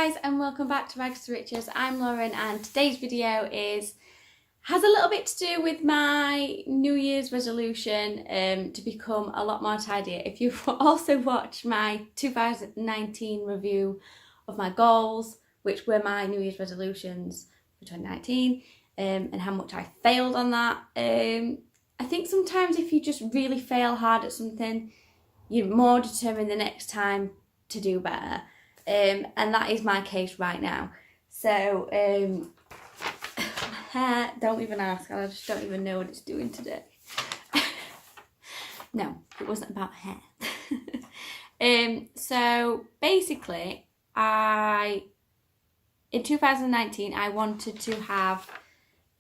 guys, and welcome back to Rags to Riches. I'm Lauren, and today's video has a little bit to do with my New Year's resolution to become a lot more tidier. If you've also watched my 2019 review of my goals, which were my New Year's resolutions for 2019, and how much I failed on that, I think sometimes if you just really fail hard at something, you're more determined the next time to do better. And that is my case right now. So, hair, don't even ask. I just don't even know what it's doing today. No, it wasn't about hair. So basically, in 2019, I wanted to have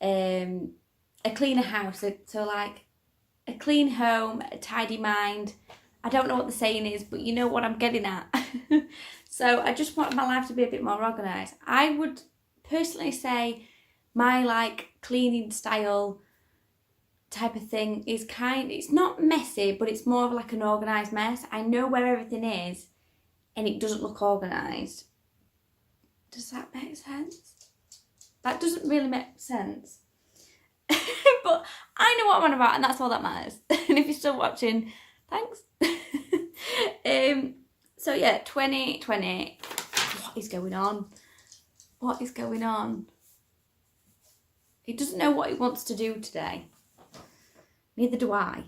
a cleaner house. So like a clean home, a tidy mind. I don't know what the saying is, but you know what I'm getting at. So I just want my life to be a bit more organised. I would personally say my like cleaning style type of thing is it's not messy, but it's more of like an organised mess. I know where everything is and it doesn't look organised. Does that make sense? That doesn't really make sense. But I know what I'm on about, and that's all that matters. And if you're still watching, thanks. So yeah, 2020. What is going on? What is going on? He doesn't know what he wants to do today. Neither do I.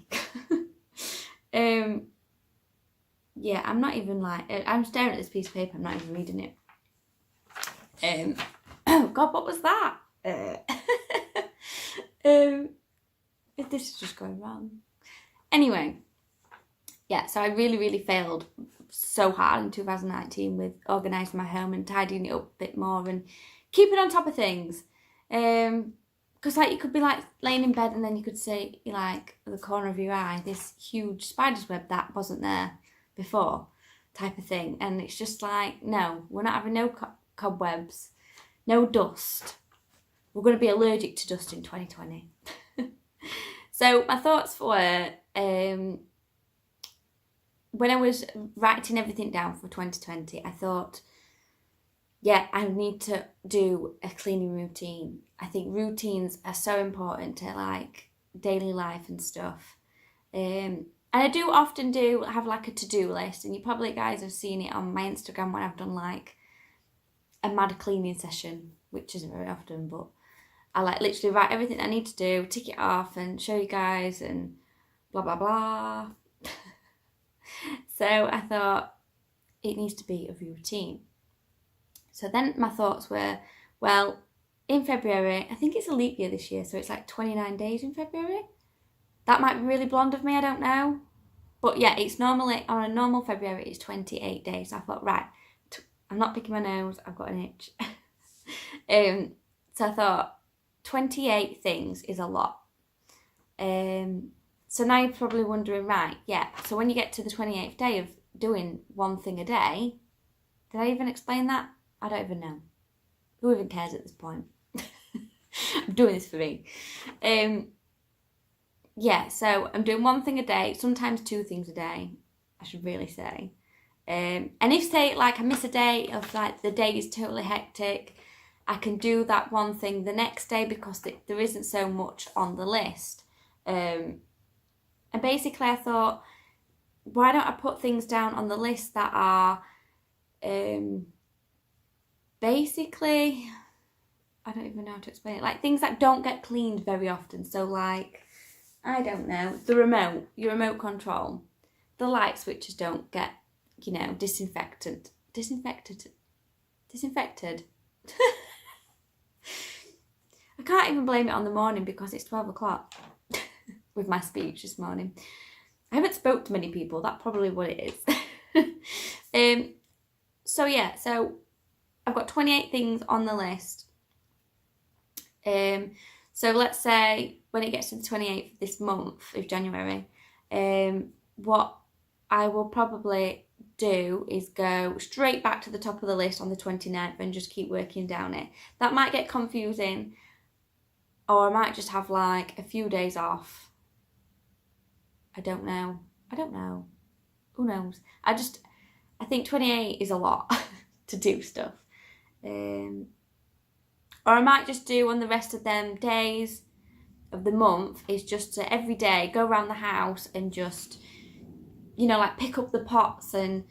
Yeah, I'm not even like, I'm staring at this piece of paper, I'm not even reading it. Oh God, what was that? This is just going wrong. Anyway, yeah, so I really failed so hard in 2019 with organising my home and tidying it up a bit more and keeping on top of things. Because like you could be like laying in bed and then you could see like at the corner of your eye this huge spider's web that wasn't there before type of thing. And it's just like, no, we're not having no cobwebs, no dust. We're going to be allergic to dust in 2020. So my thoughts were, when I was writing everything down for 2020, I thought, yeah, I need to do a cleaning routine. I think routines are so important to like daily life and stuff. And I do often have like a to-do list, and you probably guys have seen it on my Instagram when I've done like a mad cleaning session, which isn't very often, but I like literally write everything I need to do, tick it off and show you guys and blah, blah, blah. So I thought it needs to be a routine. So then my thoughts were, well, in February, I think it's a leap year this year, so it's like 29 days in February. That might be really blonde of me, I don't know. But yeah, it's normally, on a normal February, it's 28 days. So I thought, right, I'm not picking my nose, I've got an itch. So I thought, 28 things is a lot. So now you're probably wondering, right, yeah, so when you get to the 28th day of doing one thing a day, did I even explain that? I don't even know. Who even cares at this point? I'm doing this for me. Yeah, so I'm doing one thing a day, sometimes two things a day, I should really say. And if, say, like I miss a day of like the day is totally hectic, I can do that one thing the next day because there isn't so much on the list. And basically I thought, why don't I put things down on the list that are basically, I don't even know how to explain it, like things that don't get cleaned very often. So like, I don't know, the remote, your remote control, the light switches don't get, you know, disinfected. I can't even blame it on the morning because it's 12 o'clock with my speech this morning. I haven't spoke to many people, that's probably what it is. So yeah, so I've got 28 things on the list. So let's say when it gets to the 28th of this month of January, what I will probably do is go straight back to the top of the list on the 29th and just keep working down it. That might get confusing, or I might just have like a few days off. I don't know. Who knows? I think 28 is a lot to do stuff. Or I might just do on the rest of them days of the month is just to every day go around the house and just, you know, like pick up the pots and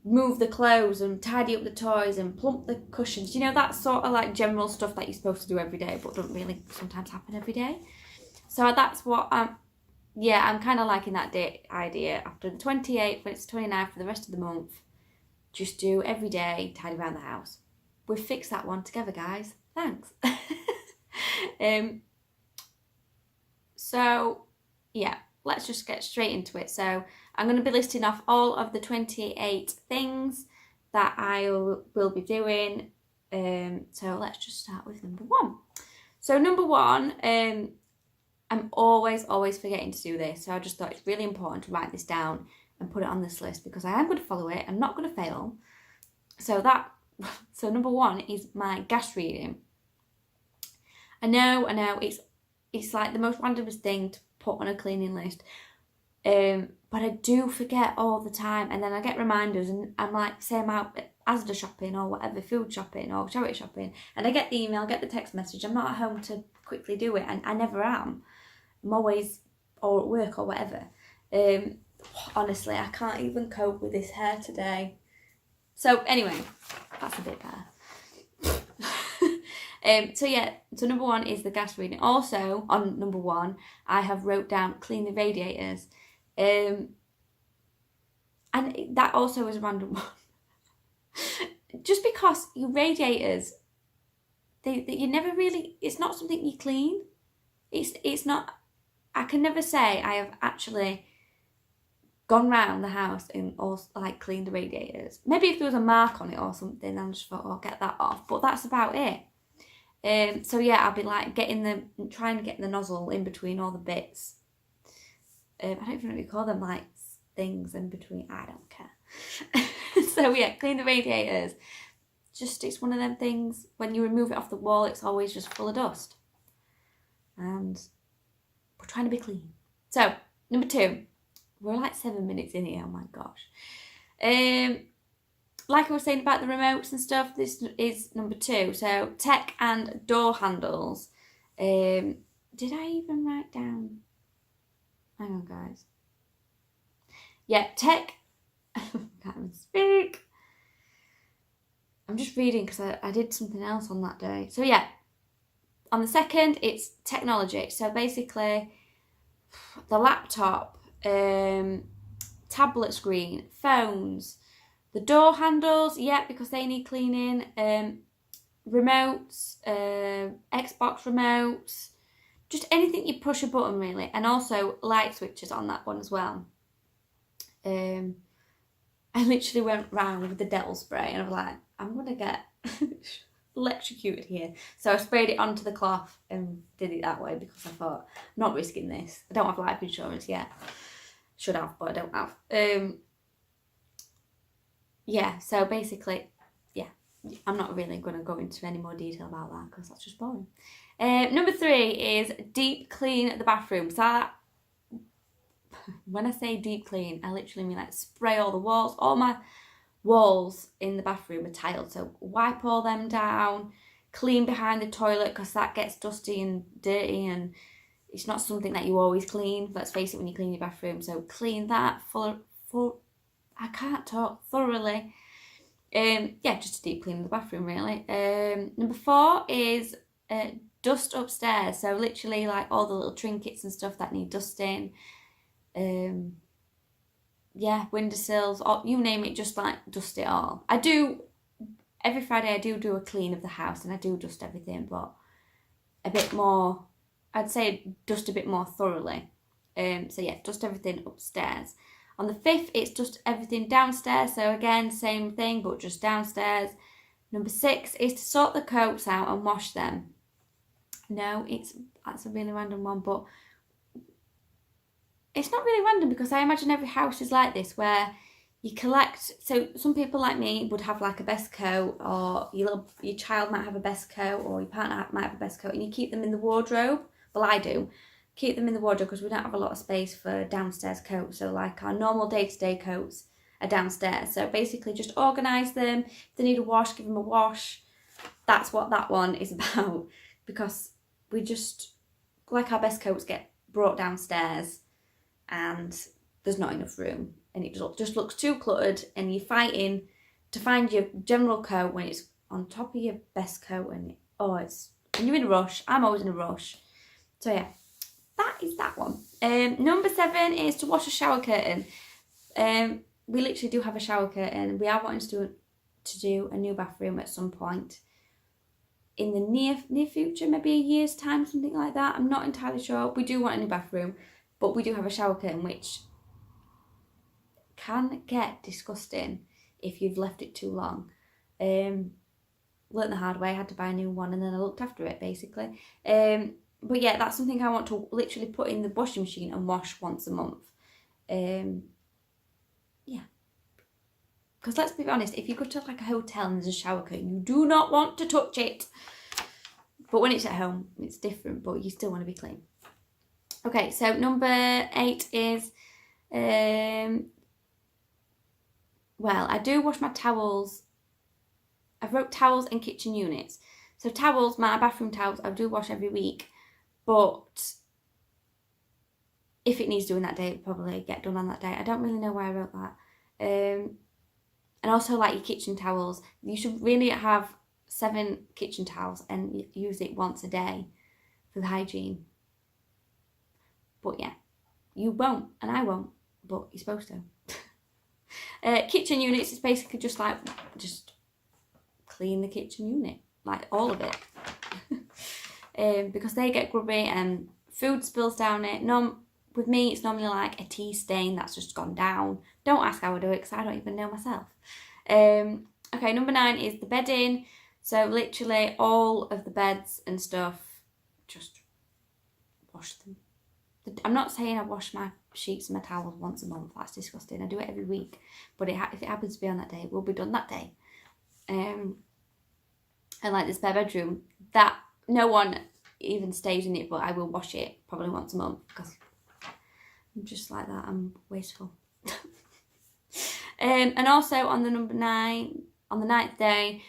move the clothes and tidy up the toys and plump the cushions. You know, that sort of like general stuff that you're supposed to do every day but doesn't really sometimes happen every day. So that's what I'm kind of liking that day idea. After the 28th, when it's 29th for the rest of the month, just do every day, tidy around the house. We've fixed that one together, guys. Thanks. So, yeah, let's just get straight into it. So, I'm going to be listing off all of the 28 things that I will be doing. So, let's just start with number 1. So, number 1, I'm always forgetting to do this. So, I just thought it's really important to write this down and put it on this list because I am going to follow it. I'm not going to fail. So, number 1 is my gas reading. I know, it's like the most randomest thing to put on a cleaning list. But I do forget all the time, and then I get reminders, and I'm like, say I'm out Asda shopping or whatever, food shopping or charity shopping, and I get the email, get the text message. I'm not at home to quickly do it, and I never am. I'm always or at work or whatever. Honestly, I can't even cope with this hair today. So anyway, that's a bit better. So number 1 is the gas reading. Also, on number 1, I have wrote down clean the radiators. And that also is a random one. Just because your radiators, you never really, it's not something you clean. It's not, I can never say I have actually gone round the house and also like cleaned the radiators. Maybe if there was a mark on it or something, I just thought, oh, I'll get that off. But that's about it. So yeah, I'll be like trying to get the nozzle in between all the bits. I don't even know what you call them, like things in between. I don't care. So yeah, clean the radiators. Just, it's one of them things, when you remove it off the wall, it's always just full of dust. And we're trying to be clean. So, number 2. We're like 7 minutes in here, oh my gosh. Like I was saying about the remotes and stuff, this is number 2. So, tech and door handles. Did I even write down? Hang on, guys. Yeah, tech. I can't even speak. I'm just reading because I did something else on that day. So, yeah. On the 2nd, it's technology. So, basically, the laptop, tablet screen, phones, the door handles, yeah, because they need cleaning, remotes, Xbox remotes, just anything you push a button really, and also light switches on that one as well. I literally went round with the Dettol spray and I was like, I'm going to get electrocuted here. So I sprayed it onto the cloth and did it that way because I thought, I'm not risking this. I don't have life insurance yet. Should have, but I don't have. Yeah, so basically, yeah, I'm not really going to go into any more detail about that because that's just boring. Number 3 is deep clean the bathroom. So when I say deep clean, I literally mean like spray all the walls. All my walls in the bathroom are tiled, so wipe all them down, clean behind the toilet because that gets dusty and dirty and it's not something that you always clean, let's face it, when you clean your bathroom. So clean that thoroughly. Yeah, just a deep clean of the bathroom really. Number 4 is dust upstairs. So literally like all the little trinkets and stuff that need dusting. Yeah, windowsills, or you name it, just like dust it all. I do, every Friday I do a clean of the house and I do dust everything, but a bit more, I'd say dust a bit more thoroughly. So yeah, dust everything upstairs. On the 5th, it's just everything downstairs. So again, same thing, but just downstairs. Number 6 is to sort the coats out and wash them. No, that's a really random one, but it's not really random because I imagine every house is like this, where you collect. So some people like me would have like a best coat, or your child might have a best coat, or your partner might have a best coat, and you keep them in the wardrobe. Well, I do. Keep them in the wardrobe because we don't have a lot of space for downstairs coats. So like our normal day-to-day coats are downstairs. So basically just organise them. If they need a wash, give them a wash. that's what that one is about, because we just, like, our best coats get brought downstairs and there's not enough room and it just looks too cluttered, and you're fighting to find your general coat when it's on top of your best coat, and you're in a rush. I'm always in a rush. So yeah, that is that one. Number 7 is to wash a shower curtain. We literally do have a shower curtain. We are wanting to do a new bathroom at some point in the near future, maybe a year's time, something like that. I'm not entirely sure. We do want a new bathroom, but we do have a shower curtain, which can get disgusting if you've left it too long. Learned the hard way. I had to buy a new one and then I looked after it, basically. But yeah, that's something I want to literally put in the washing machine and wash once a month. Yeah. Because let's be honest, if you go to like a hotel and there's a shower curtain, you do not want to touch it. But when it's at home, it's different, but you still want to be clean. Okay, so number 8 is, well, I do wash my towels. I've wrote towels and kitchen units. So towels, my bathroom towels, I do wash every week. But if it needs doing that day, it'll probably get done on that day. I don't really know why I wrote that. And also, like, your kitchen towels, you should really have 7 kitchen towels and use it once a day for the hygiene. But yeah, you won't and I won't, but you're supposed to. Kitchen units is basically just clean the kitchen unit, like all of it. Because they get grubby and food spills down it. With me, it's normally like a tea stain that's just gone down. Don't ask how I do it because I don't even know myself. Okay, number 9 is the bedding. So literally all of the beds and stuff, just wash them. I'm not saying I wash my sheets and my towels once a month. That's disgusting. I do it every week. But if it happens to be on that day, it will be done that day. And like the spare bedroom, that no one even stays in it, but I will wash it probably once a month because I'm just like that. I'm wasteful. And also on the number 9, on the 9th day,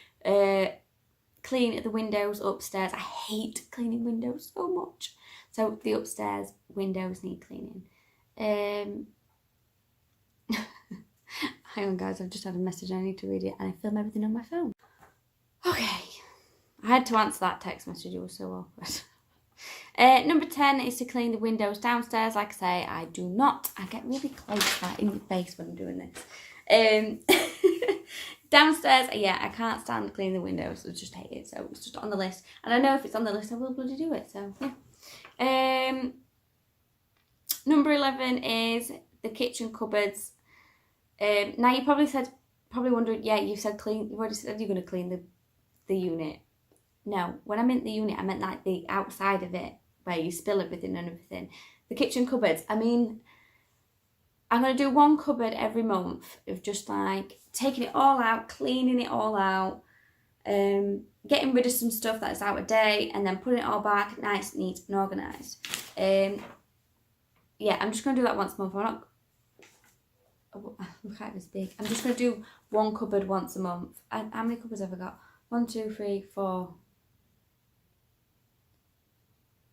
clean the windows upstairs. I hate cleaning windows so much. So the upstairs windows need cleaning. Hang on guys, I've just had a message and I need to read it, and I film everything on my phone. Okay, I had to answer that text message, it was so awkward. Number 10 is to clean the windows downstairs. Like I say, I do not. I get really close right in your face when I'm doing this. Downstairs, yeah, I can't stand cleaning the windows. I just hate it. So it's just on the list. And I know if it's on the list, I will bloody do it. So, yeah. Number 11 is the kitchen cupboards. Now, you probably wondering, yeah, you said clean. You already said you're going to clean the unit. No, when I meant the unit, I meant like the outside of it, where you spill everything and everything. The kitchen cupboards, I mean, I'm going to do one cupboard every month of just like taking it all out, cleaning it all out, getting rid of some stuff that's out of date, and then putting it all back nice, neat and organised. Yeah, I'm just going to do that once a month. Look at this big. I'm just going to do one cupboard once a month. How many cupboards have I got? 1, 2, 3, 4,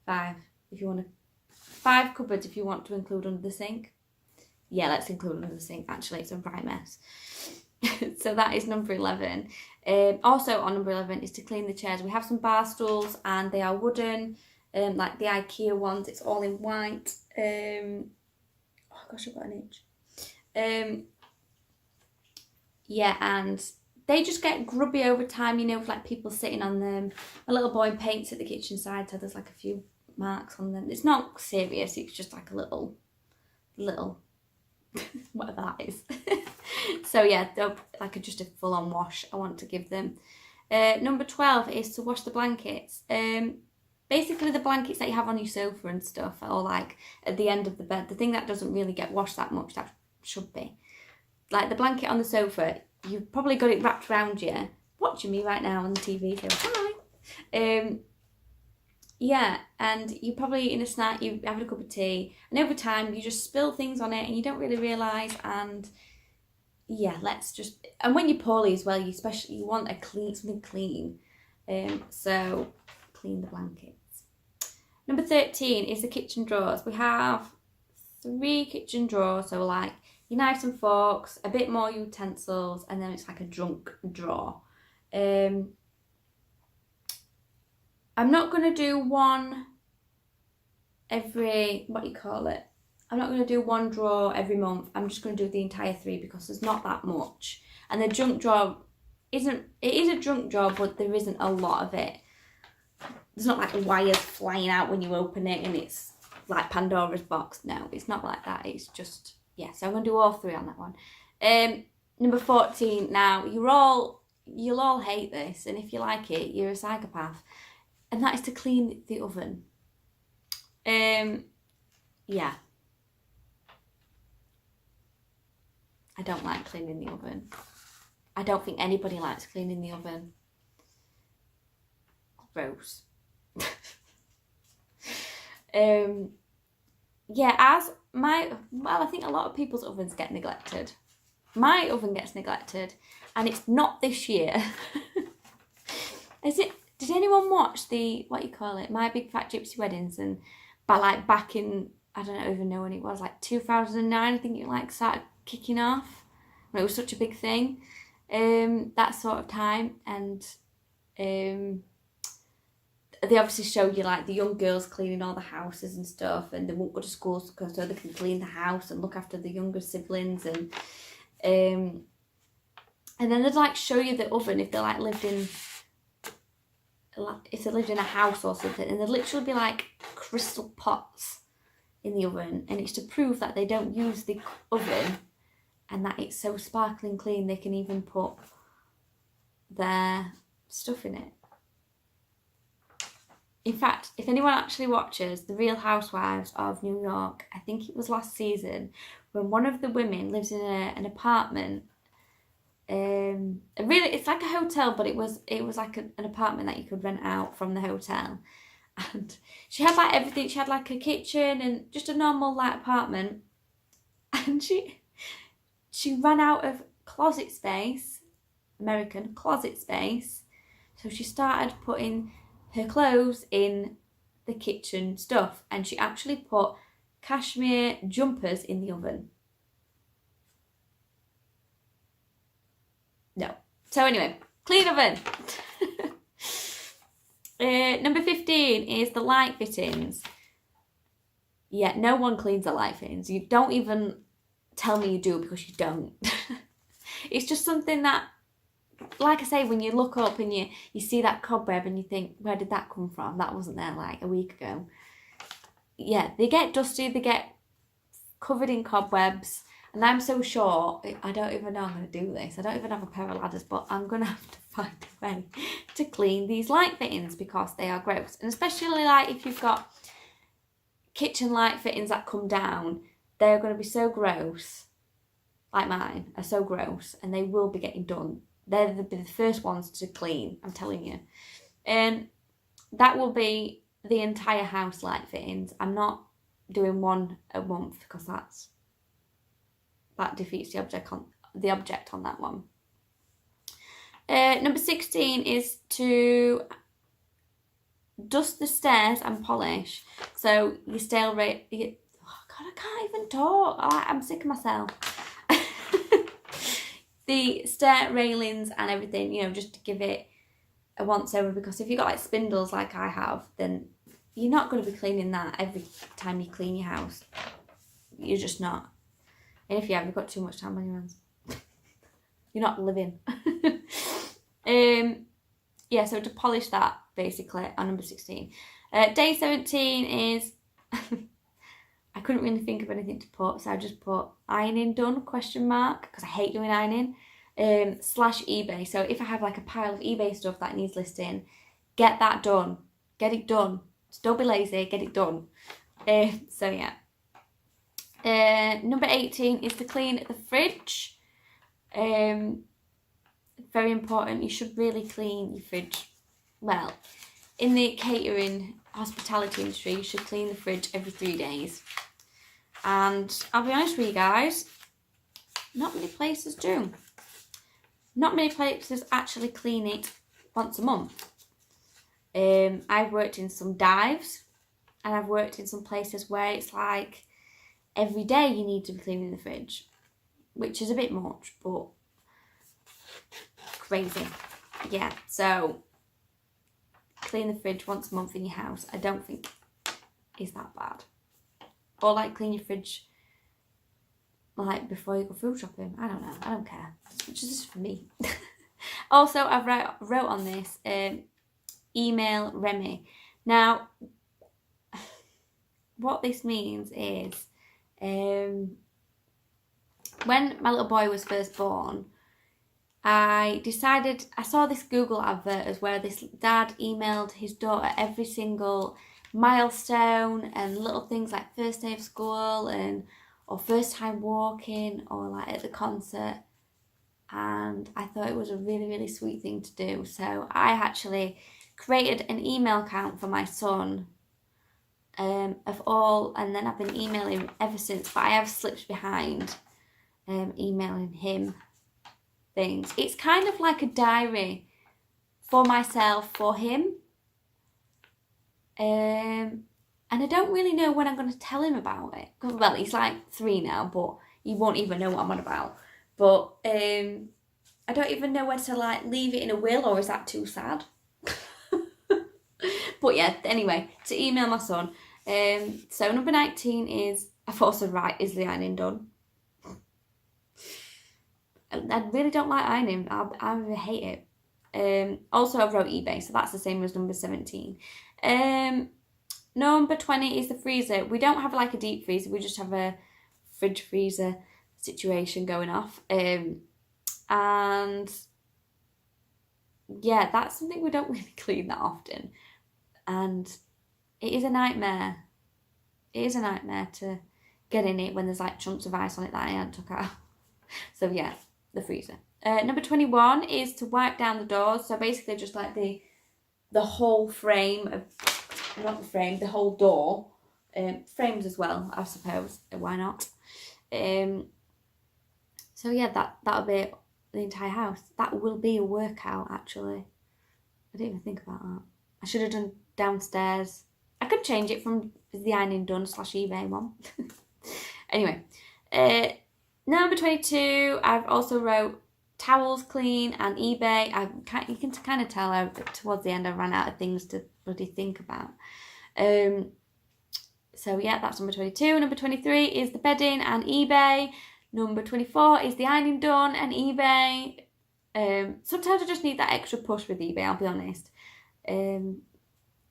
5. If you want to, 5 cupboards if you want to include under the sink. Yeah, let's include under the sink. Actually, it's a right mess. So that is number 11. Also on number 11 is to clean the chairs. We have some bar stools and they are wooden, like the IKEA ones. It's all in white. Oh gosh, I've got an itch. Yeah, and they just get grubby over time, you know, with like people sitting on them. A little boy paints at the kitchen side, so there's like a few marks on them. It's not serious, it's just like a little whatever that is. So yeah, like just a full-on wash I want to give them. Number 12 is to wash the blankets. Basically the blankets that you have on your sofa and stuff, or like at the end of the bed, the thing that doesn't really get washed that much, that should be. Like the blanket on the sofa, you've probably got it wrapped around you, watching me right now on the TV, so hi. Yeah, and you're probably in a snack, you're having a cup of tea, and over time you just spill things on it and you don't really realise, and yeah, and when you're poorly as well, you want something clean. So clean the blankets. Number 13 is the kitchen drawers. We have 3 kitchen drawers, so like your knives and forks, a bit more utensils, and then it's like a junk drawer. I'm not going to do one every, I'm not going to do one drawer every month. I'm just going to do the entire 3 because there's not that much. And the junk drawer it is a junk drawer, but there isn't a lot of it. There's not like wires flying out when you open it and it's like Pandora's box. No, it's not like that. It's just, yeah, so I'm going to do all 3 on that one. Number 14, now, you'll all hate this, and if you like it, you're a psychopath. And that is to clean the oven. Yeah. I don't like cleaning the oven. I don't think anybody likes cleaning the oven. Gross. Yeah, I think a lot of people's ovens get neglected. My oven gets neglected, and it's not this year. Did anyone watch My Big Fat Gypsy Weddings? And back in, I don't even know when it was, like 2009, I think it started kicking off. When it was such a big thing. That sort of time, and they obviously show you like the young girls cleaning all the houses and stuff, and they won't go to school so they can clean the house and look after the younger siblings, and then they'd like show you the oven if they lived in a house or something, and there'd literally be like crystal pots in the oven, and it's to prove that they don't use the oven and that it's so sparkling clean they can even put their stuff in it. In fact, if anyone actually watches The Real Housewives of New York, I think it was last season, when one of the women lives in an apartment. It's like a hotel, but it was like an apartment that you could rent out from the hotel. And she had like everything. She had like a kitchen and just a normal apartment. And she ran out of closet space, American closet space. So she started putting her clothes in the kitchen stuff, and she actually put cashmere jumpers in the oven. No. So anyway, clean oven. Number 15 is the light fittings. Yeah, no one cleans the light fittings. You don't even tell me you do, because you don't. It's just something that, like I say, when you look up and you see that cobweb and you think, where did that come from? That wasn't there like a week ago. Yeah, they get dusty, they get covered in cobwebs, and I'm so short, I don't even know I'm going to do this. I don't even have a pair of ladders, but I'm going to have to find a way to clean these light fittings because they are gross. And especially if you've got kitchen light fittings that come down, they're going to be so gross, like mine are so gross, and they will be getting done. They're the first ones to clean, I'm telling you. And that will be the entire house light fittings. I'm not doing one a month because that defeats the object on that one. Number 16 is to dust the stairs and polish. So your God, I can't even talk. I'm sick of myself. The stair railings and everything, just to give it a once over, because if you've got spindles like I have, then you're not going to be cleaning that every time you clean your house. You're just not. And if you have, you've got too much time on your hands. You're not living. Yeah, so to polish that, basically, on number 16. Day 17 is... I couldn't really think of anything to put, so I just put ironing done, ? Because I hate doing ironing, / eBay. So if I have a pile of eBay stuff that needs listing, get that done. Get it done. Just don't be lazy, get it done. So yeah. Number 18 is to clean the fridge. Very important. You should really clean your fridge. Well, in the catering hospitality industry, you should clean the fridge every 3 days. And I'll be honest with you guys, not many places do. Not many places actually clean it once a month. I've worked in some dives, and I've worked in some places where it's like every day you need to be cleaning the fridge, which is a bit much, but crazy. Yeah, so clean the fridge once a month in your house, I don't think is that bad. Or like clean your fridge like before you go food shopping. I don't know. I don't care. It's just for me. Also, I've wrote on this, email Remy. Now, what this means is, when my little boy was first born, I saw this Google advert as where this dad emailed his daughter every single milestone and little things like first day of school or first time walking or like at the concert, and I thought it was a really, really sweet thing to do. So I actually created an email account for my son of all, and then I've been emailing ever since, but I have slipped behind emailing him things. It's kind of like a diary for myself, for him. And I don't really know when I'm going to tell him about it. Well, he's like 3 now, but he won't even know what I'm on about. But I don't even know whether to like leave it in a will, or is that too sad? But yeah, anyway, to email my son. So number 19 is, I've also write, is the ironing done? I really don't like ironing. I hate it. Also, I wrote eBay, so that's the same as number 17. Number 20 is the freezer. We don't have like a deep freezer. We just have a fridge freezer situation going off. And yeah, that's something we don't really clean that often. And it is a nightmare. It is a nightmare to get in it when there's like chunks of ice on it that I hadn't took out. So yeah, the freezer. Number 21 is to wipe down the doors. So basically just like the whole frame of, not the frame, the whole door. Frames as well, I suppose. Why not? So yeah, that'll be the entire house. That will be a workout, actually. I didn't even think about that. I should have done downstairs. I could change it from the ironing done / eBay one. Anyway, number 22, I've also wrote towels clean and eBay. You can kind of tell towards the end I ran out of things to bloody think about. So yeah, that's number 22. Number 23 is the bedding and eBay. Number 24 is the ironing done and eBay. Sometimes I just need that extra push with eBay, I'll be honest.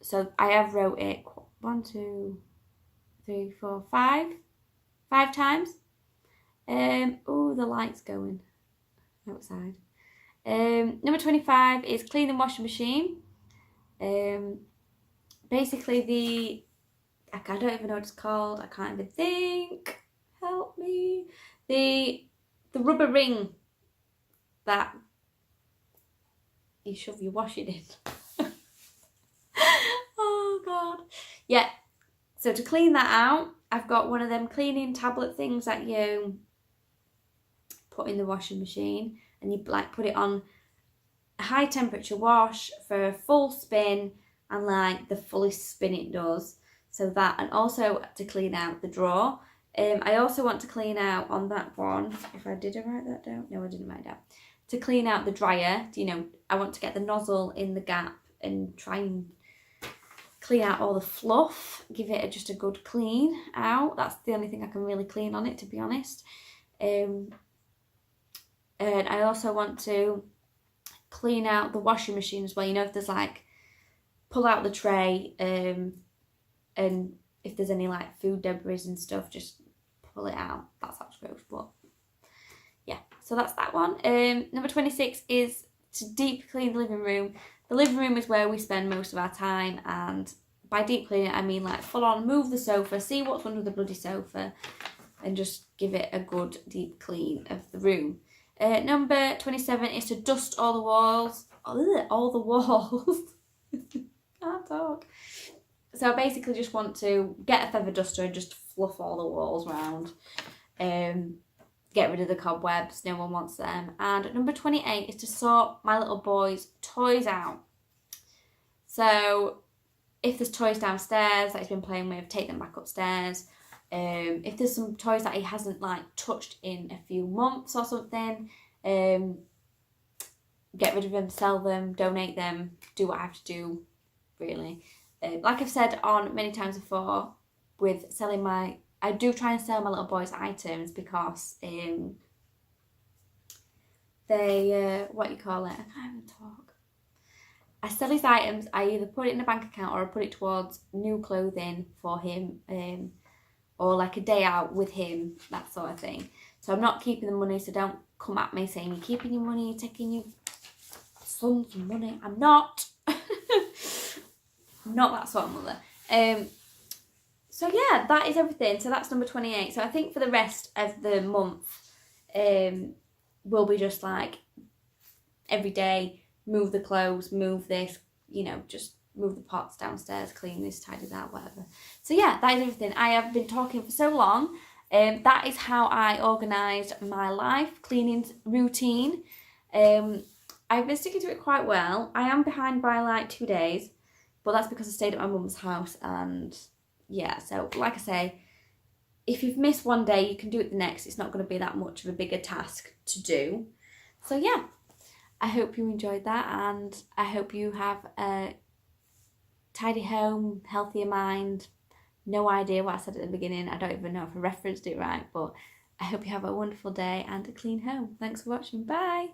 So I have wrote it 1, 2, 3, 4, 5 times. Oh, the light's going outside. Number 25 is clean the washing machine. Basically I don't even know what it's called. I can't even think. Help me. The rubber ring that you shove your washing in. Oh God. Yeah. So to clean that out, I've got one of them cleaning tablet things that you put in the washing machine, and you like put it on a high temperature wash for a full spin, and like the fullest spin it does. So that, and also to clean out the drawer. I also want to clean out on that one, if I did write that down? No, I didn't write it down. To clean out the dryer, I want to get the nozzle in the gap and try and clean out all the fluff, give it just a good clean out. That's the only thing I can really clean on it, to be honest. And I also want to clean out the washing machine as well. If there's like, pull out the tray, and if there's any like food debris and stuff, just pull it out. That sounds gross, but yeah. So that's that one. Number 26 is to deep clean the living room. The living room is where we spend most of our time, and by deep cleaning I mean like full on move the sofa, see what's under the bloody sofa, and just give it a good deep clean of the room. Number 27 is to dust all the walls. All the walls. Can't talk. So I basically just want to get a feather duster and just fluff all the walls around. Get rid of the cobwebs, no one wants them. And number 28 is to sort my little boy's toys out. So if there's toys downstairs that he's been playing with, take them back upstairs. If there's some toys that he hasn't like touched in a few months or something, get rid of them, sell them, donate them, do what I have to do, really. Like I've said on many times before, with selling I do try and sell my little boy's items because they, what you call it, I can't even talk. I sell his items, I either put it in a bank account or I put it towards new clothing for him, or like a day out with him, that sort of thing. So I'm not keeping the money, so don't come at me saying you're keeping your money, you're taking your son's money. I'm not. I'm not that sort of mother. So yeah, that is everything. So that's number 28. So I think for the rest of the month, we'll be just like every day, move the clothes, move this, just move the pots downstairs, clean this, tidy that, whatever. So yeah, that is everything. I have been talking for so long. That is how I organised my life cleaning routine. I've been sticking to it quite well. I am behind by like 2 days, but that's because I stayed at my mum's house, and yeah, so like I say, if you've missed one day, you can do it the next. It's not going to be that much of a bigger task to do. So yeah, I hope you enjoyed that, and I hope you have a tidy home, healthier mind. No idea what I said at the beginning. I don't even know if I referenced it right, but I hope you have a wonderful day and a clean home. Thanks for watching. Bye.